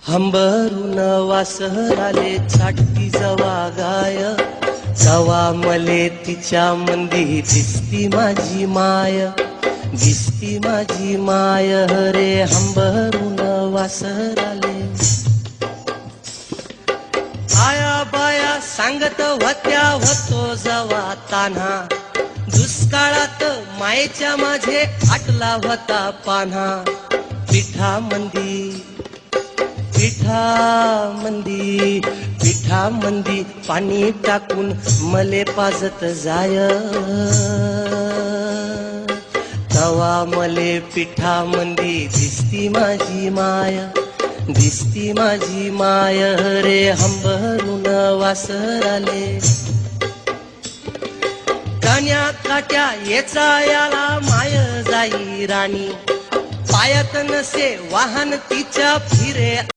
हंबरून वासर आले छाटती जवा गाय, जवा मले तिच्या मंदी दिसती माझी माय, दिसती माझी माय रे. हंबरून वासर आले. आया बाया सांगत होत्या होतो जवा तान्हा, दुष्काळात मायेच्या माझे आटला होता पान्हा. पिठामंदी पिठामंदी पाणी टाकून मले पाजत जाय, तवा मले पिठामंदी दिसती माझी माय, दिसती माझी माय रे. हंबरून वासर आले. कान्या काट्या येचा याला माय जाई राणी, पायात नसे वाहन तिच्या फिरे